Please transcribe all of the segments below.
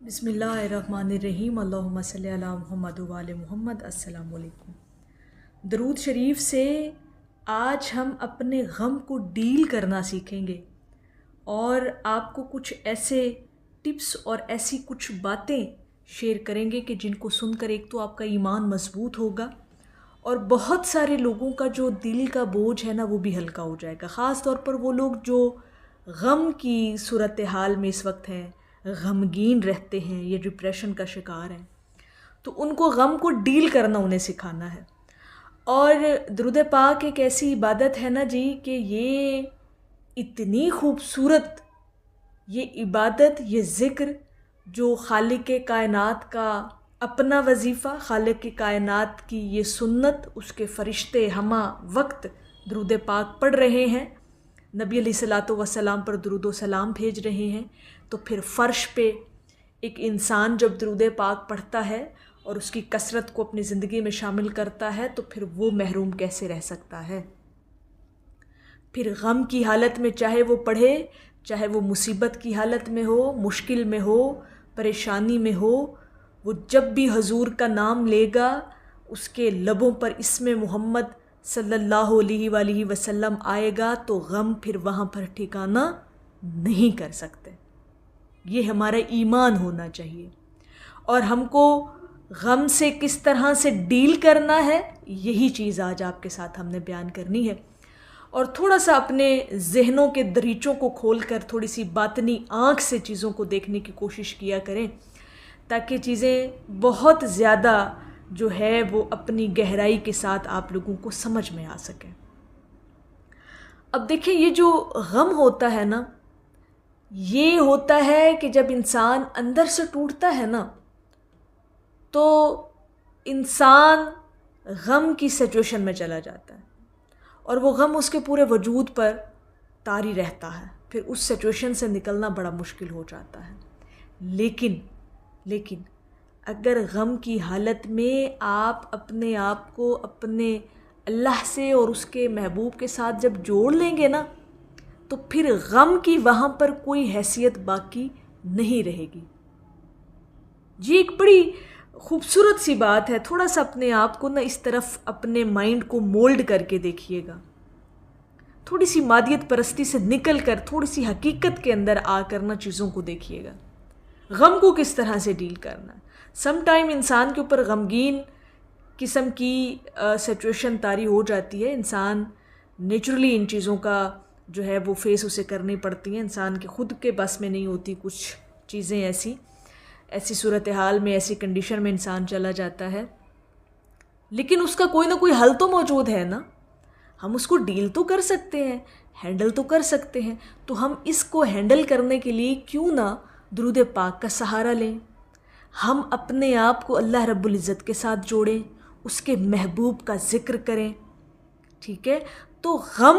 بسم اللہ الرحمن الرحیم، اللہم صلی علی محمد و آل محمد۔ السلام علیکم۔ درود شریف سے آج ہم اپنے غم کو ڈیل کرنا سیکھیں گے اور آپ کو کچھ ایسے ٹپس اور ایسی کچھ باتیں شیئر کریں گے کہ جن کو سن کر ایک تو آپ کا ایمان مضبوط ہوگا اور بہت سارے لوگوں کا جو دل کا بوجھ ہے نا وہ بھی ہلکا ہو جائے گا، خاص طور پر وہ لوگ جو غم کی صورتحال میں اس وقت ہیں، غمگین رہتے ہیں یا ڈپریشن کا شکار ہیں، تو ان کو غم کو ڈیل کرنا انہیں سکھانا ہے۔ اور درود پاک ایک ایسی عبادت ہے نا جی کہ یہ اتنی خوبصورت یہ عبادت، یہ ذکر جو خالق کائنات کا اپنا وظیفہ، خالق کی کائنات کی یہ سنت، اس کے فرشتے ہمہ وقت درود پاک پڑھ رہے ہیں، نبی علیہ الصلاۃ والسلام پر درود و سلام بھیج رہے ہیں، تو پھر فرش پہ ایک انسان جب درود پاک پڑھتا ہے اور اس کی کثرت کو اپنی زندگی میں شامل کرتا ہے تو پھر وہ محروم کیسے رہ سکتا ہے؟ پھر غم کی حالت میں چاہے وہ پڑھے، چاہے وہ مصیبت کی حالت میں ہو، مشکل میں ہو، پریشانی میں ہو، وہ جب بھی حضور کا نام لے گا اس کے لبوں پر اسم محمد صلی اللہ علیہ وآلہ وسلم آئے گا تو غم پھر وہاں پر ٹھکانہ نہیں کر سکتے۔ یہ ہمارا ایمان ہونا چاہیے، اور ہم کو غم سے کس طرح سے ڈیل کرنا ہے یہی چیز آج آپ کے ساتھ ہم نے بیان کرنی ہے، اور تھوڑا سا اپنے ذہنوں کے دریچوں کو کھول کر تھوڑی سی باطنی آنکھ سے چیزوں کو دیکھنے کی کوشش کیا کریں تاکہ چیزیں بہت زیادہ جو ہے وہ اپنی گہرائی کے ساتھ آپ لوگوں کو سمجھ میں آ سکیں۔ اب دیکھیں، یہ جو غم ہوتا ہے نا، یہ ہوتا ہے کہ جب انسان اندر سے ٹوٹتا ہے نا تو انسان غم کی سچویشن میں چلا جاتا ہے اور وہ غم اس کے پورے وجود پر طاری رہتا ہے، پھر اس سچویشن سے نکلنا بڑا مشکل ہو جاتا ہے۔ لیکن اگر غم کی حالت میں آپ اپنے آپ کو اپنے اللہ سے اور اس کے محبوب کے ساتھ جب جوڑ لیں گے نا تو پھر غم کی وہاں پر کوئی حیثیت باقی نہیں رہے گی۔ جی ایک بڑی خوبصورت سی بات ہے، تھوڑا سا اپنے آپ کو نا اس طرف اپنے مائنڈ کو مولڈ کر کے دیکھیے گا، تھوڑی سی مادیت پرستی سے نکل کر تھوڑی سی حقیقت کے اندر آ کر نا چیزوں کو دیکھیے گا، غم کو کس طرح سے ڈیل کرنا ہے۔ سم ٹائم انسان کے اوپر غمگین قسم کی سچویشن طاری ہو جاتی ہے، انسان نیچرلی ان چیزوں کا جو ہے وہ فیس اسے کرنی پڑتی ہیں، انسان کے خود کے بس میں نہیں ہوتی کچھ چیزیں، ایسی صورتحال میں، ایسی کنڈیشن میں انسان چلا جاتا ہے، لیکن اس کا کوئی نہ کوئی حل تو موجود ہے نا، ہم اس کو ڈیل تو کر سکتے ہیں، ہینڈل تو کر سکتے ہیں، تو ہم اس کو ہینڈل کرنے کے لیے کیوں نہ درود پاک کا سہارا لیں، ہم اپنے آپ کو اللہ رب العزت کے ساتھ جوڑیں، اس کے محبوب کا ذکر کریں، ٹھیک ہے؟ تو غم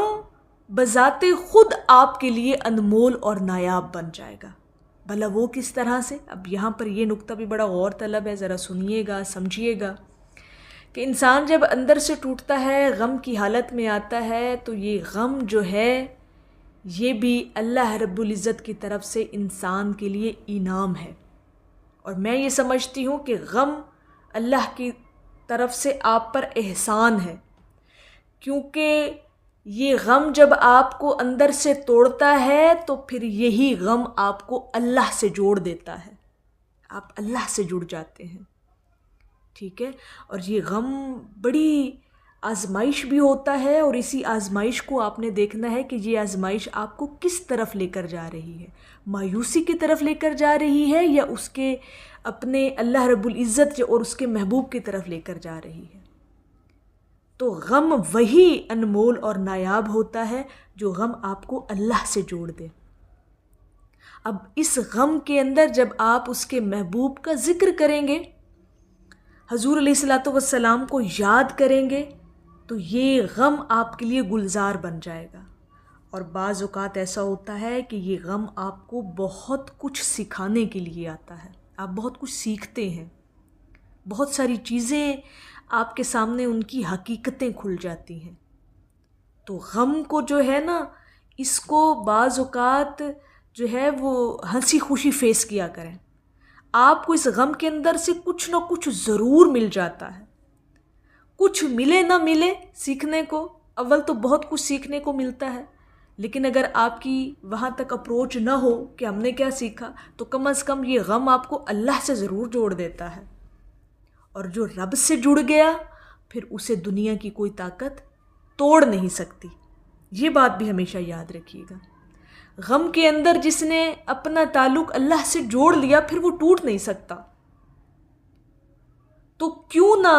بذات خود آپ کے لیے انمول اور نایاب بن جائے گا۔ بھلا وہ کس طرح سے؟ اب یہاں پر یہ نقطہ بھی بڑا غور طلب ہے، ذرا سنیے گا، سمجھیے گا کہ انسان جب اندر سے ٹوٹتا ہے، غم کی حالت میں آتا ہے، تو یہ غم جو ہے یہ بھی اللہ رب العزت کی طرف سے انسان کے لیے انعام ہے، اور میں یہ سمجھتی ہوں کہ غم اللہ کی طرف سے آپ پر احسان ہے، کیونکہ یہ غم جب آپ کو اندر سے توڑتا ہے تو پھر یہی غم آپ کو اللہ سے جوڑ دیتا ہے، آپ اللہ سے جڑ جاتے ہیں، ٹھیک ہے؟ اور یہ غم بڑی آزمائش بھی ہوتا ہے، اور اسی آزمائش کو آپ نے دیکھنا ہے کہ یہ آزمائش آپ کو کس طرف لے کر جا رہی ہے، مایوسی کی طرف لے کر جا رہی ہے یا اس کے اپنے اللہ رب العزت اور اس کے محبوب کی طرف لے کر جا رہی ہے۔ تو غم وہی انمول اور نایاب ہوتا ہے جو غم آپ کو اللہ سے جوڑ دے۔ اب اس غم کے اندر جب آپ اس کے محبوب کا ذکر کریں گے، حضور علیہ الصلاۃ والسلام کو یاد کریں گے، تو یہ غم آپ کے لیے گلزار بن جائے گا، اور بعض اوقات ایسا ہوتا ہے کہ یہ غم آپ کو بہت کچھ سکھانے کے لیے آتا ہے، آپ بہت کچھ سیکھتے ہیں، بہت ساری چیزیں آپ کے سامنے ان کی حقیقتیں کھل جاتی ہیں۔ تو غم کو جو ہے نا، اس کو بعض اوقات جو ہے وہ ہنسی خوشی فیس کیا کریں، آپ کو اس غم کے اندر سے کچھ نہ کچھ ضرور مل جاتا ہے. کچھ ملے نہ ملے سیکھنے کو، اول تو بہت کچھ سیکھنے کو ملتا ہے، لیکن اگر آپ کی وہاں تک اپروچ نہ ہو کہ ہم نے کیا سیکھا، تو کم از کم یہ غم آپ کو اللہ سے ضرور جوڑ دیتا ہے. اور جو رب سے جڑ گیا پھر اسے دنیا کی کوئی طاقت توڑ نہیں سکتی. یہ بات بھی ہمیشہ یاد رکھیے گا. غم کے اندر جس نے اپنا تعلق اللہ سے جوڑ لیا پھر وہ ٹوٹ نہیں سکتا. تو کیوں نہ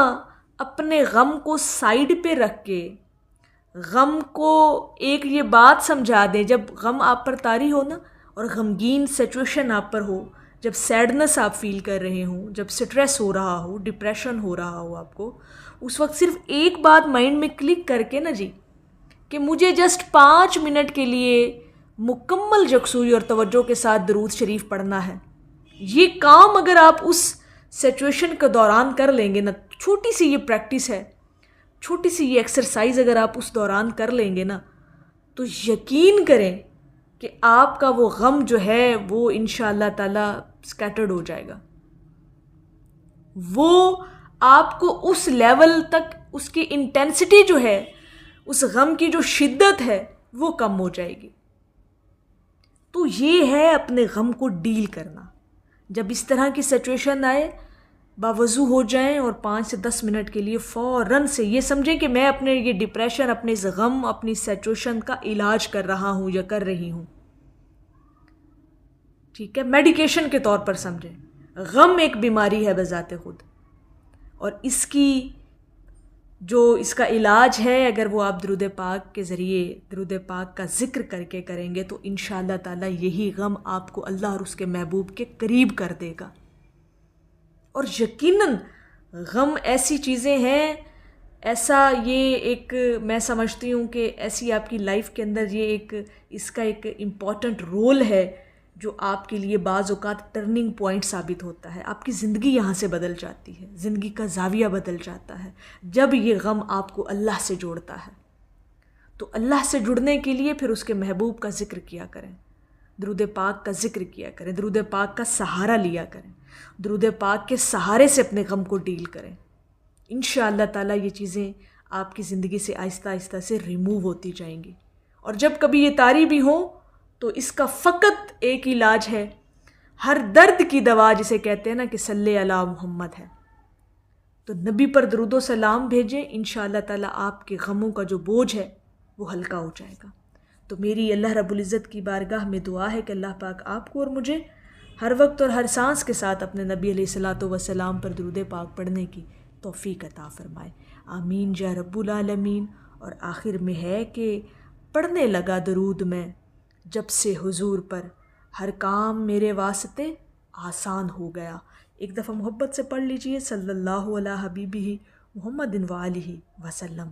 اپنے غم کو سائیڈ پہ رکھ کے غم کو ایک یہ بات سمجھا دیں، جب غم آپ پر طاری ہو نا اور غمگین سچویشن آپ پر ہو، جب سیڈنس آپ فیل کر رہے ہوں، جب سٹریس ہو رہا ہو، ڈپریشن ہو رہا ہو آپ کو، اس وقت صرف ایک بات مائنڈ میں کلک کر کے نا جی کہ مجھے جسٹ 5 منٹ کے لیے مکمل یکسوئی اور توجہ کے ساتھ درود شریف پڑھنا ہے. یہ کام اگر آپ اس سچویشن کے دوران کر لیں گے نا، چھوٹی سی یہ پریکٹس ہے، چھوٹی سی یہ ایکسرسائز اگر آپ اس دوران کر لیں گے نا، تو یقین کریں کہ آپ کا وہ غم جو ہے وہ انشاءاللہ تعالی سکیٹرڈ ہو جائے گا. وہ آپ کو اس لیول تک اس کی انٹینسٹی جو ہے، اس غم کی جو شدت ہے وہ کم ہو جائے گی. تو یہ ہے اپنے غم کو ڈیل کرنا. جب اس طرح کی سچویشن آئے باوضو ہو جائیں اور 5 سے 10 منٹ کے لیے فوراً سے یہ سمجھیں کہ میں اپنے یہ ڈپریشن، اپنے اس غم، اپنی سچویشن کا علاج کر رہا ہوں یا کر رہی ہوں. ٹھیک ہے، میڈیکیشن کے طور پر سمجھیں. غم ایک بیماری ہے بذات خود، اور اس کی جو اس کا علاج ہے، اگر وہ آپ درود پاک کے ذریعے درود پاک کا ذکر کر کے کریں گے تو انشاءاللہ تعالی یہی غم آپ کو اللہ اور اس کے محبوب کے قریب کر دے گا. اور یقیناً غم ایسی چیزیں ہیں، ایسا یہ ایک میں سمجھتی ہوں کہ ایسی آپ کی لائف کے اندر یہ ایک اس کا ایک امپورٹنٹ رول ہے جو آپ کے لیے بعض اوقات ٹرننگ پوائنٹ ثابت ہوتا ہے. آپ کی زندگی یہاں سے بدل جاتی ہے، زندگی کا زاویہ بدل جاتا ہے جب یہ غم آپ کو اللہ سے جوڑتا ہے. تو اللہ سے جڑنے کے لیے پھر اس کے محبوب کا ذکر کیا کریں، درود پاک کا ذکر کیا کریں، درود پاک کا سہارا لیا کریں، درود پاک کے سہارے سے اپنے غم کو ڈیل کریں. انشاءاللہ تعالی یہ چیزیں آپ کی زندگی سے آہستہ آہستہ سے ریموو ہوتی جائیں گی. اور جب کبھی یہ طاری بھی ہوں تو اس کا فقط ایک علاج ہے، ہر درد کی دوا جسے کہتے ہیں نا کہ صلی علی محمد ہے. تو نبی پر درود و سلام بھیجیں، انشاءاللہ تعالی آپ کے غموں کا جو بوجھ ہے وہ ہلکا ہو جائے گا. تو میری اللہ رب العزت کی بارگاہ میں دعا ہے کہ اللہ پاک آپ کو اور مجھے ہر وقت اور ہر سانس کے ساتھ اپنے نبی علیہ الصلاۃ والسلام پر درود پاک پڑھنے کی توفیق عطا فرمائے. آمین یا رب العالمین. اور آخر میں ہے کہ پڑھنے لگا درود میں جب سے حضور پر، ہر کام میرے واسطے آسان ہو گیا. ایک دفعہ محبت سے پڑھ لیجئے، صلی اللہ علیہ حبیبہ محمد وآلہ وسلم.